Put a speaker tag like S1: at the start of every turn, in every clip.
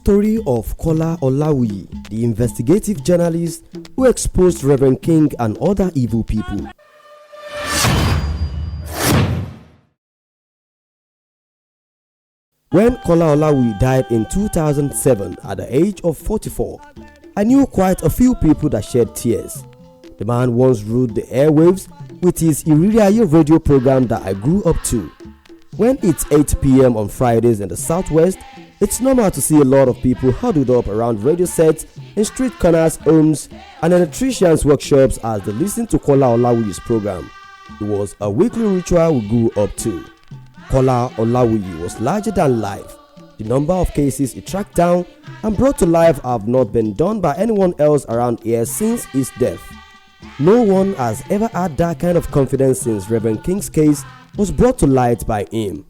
S1: story of Kola Olawuyi, the investigative journalist who exposed Reverend King and other evil people. When Kola Olawuyi died in 2007 at the age of 44, I knew quite a few people that shed tears. The man once ruled the airwaves with his Iriaye radio program that I grew up to. When it's 8 p.m. on Fridays in the southwest, it's normal to see a lot of people huddled up around radio sets in street corners, homes, and electricians' workshops as they listen to Kola Olawuyi's program. It was a weekly ritual we grew up to. Kola Olawuyi was larger than life. The number of cases he tracked down and brought to life have not been done by anyone else around here since his death. No one has ever had that kind of confidence since Reverend King's case was brought to light by him.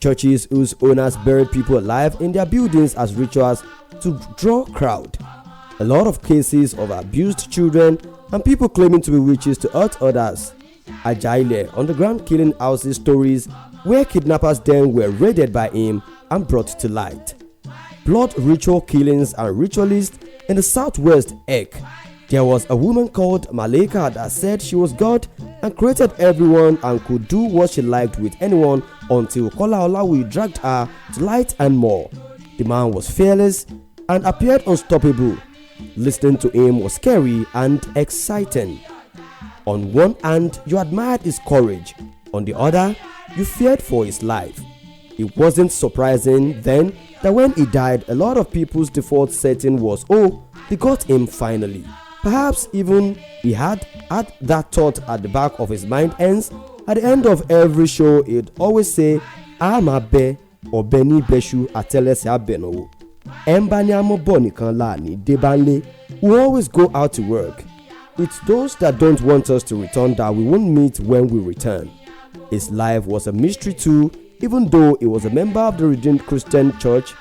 S1: Churches whose owners buried people alive in their buildings as rituals to draw crowd. A lot of cases of abused children and people claiming to be witches to hurt others. Agile underground killing houses stories where kidnappers then were raided by him and brought to light. Blood ritual killings and ritualists in the southwest Ek. There was a woman called Maleka that said she was God and created everyone and could do what she liked with anyone until Kola Olawuyi dragged her to light and more. The man was fearless and appeared unstoppable. Listening to him was scary and exciting. On one hand, you admired his courage. On the other, you feared for his life. It wasn't surprising then that when he died, a lot of people's default setting was, oh, they got him finally. Perhaps even he had that thought at the back of his mind, hence, at the end of every show, he'd always say, Amabe or Beni Beshu Atelese Abeno. Embanyamo Bonikan Lani Debanle will always go out to work. It's those that don't want us to return that we won't meet when we return. His life was a mystery too, even though he was a member of the Redeemed Christian Church.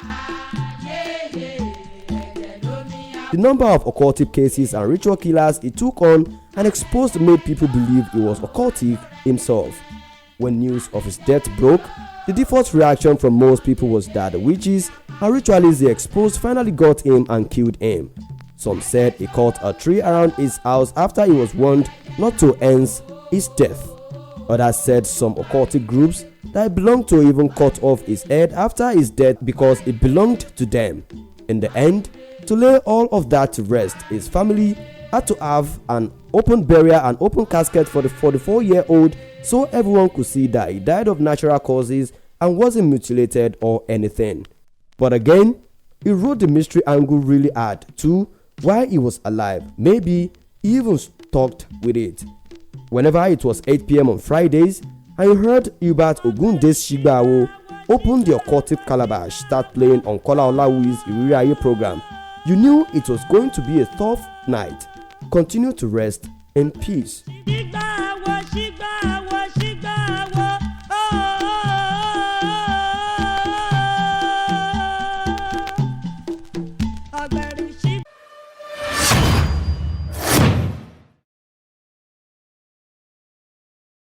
S1: The number of occultic cases and ritual killers he took on and exposed made people believe he was occultic himself. When news of his death broke, the default reaction from most people was that the witches and ritualists he exposed finally got him and killed him. Some said he cut a tree around his house after he was warned not to, hence his death. Others said some occultic groups that he belonged to even cut off his head after his death because it belonged to them. In the end, to lay all of that to rest, his family had to have an open burial and open casket for the 44-year-old so everyone could see that he died of natural causes and wasn't mutilated or anything. But again, he wrote the mystery angle really hard too while he was alive. Maybe he even talked with it. Whenever it was 8 p.m. on Fridays, and you heard Hubert Ogunde's Shigbawo open the occultic calabash start playing on Kola Olawuyi's Iriaye program, you knew it was going to be a tough night. Continue to rest in peace.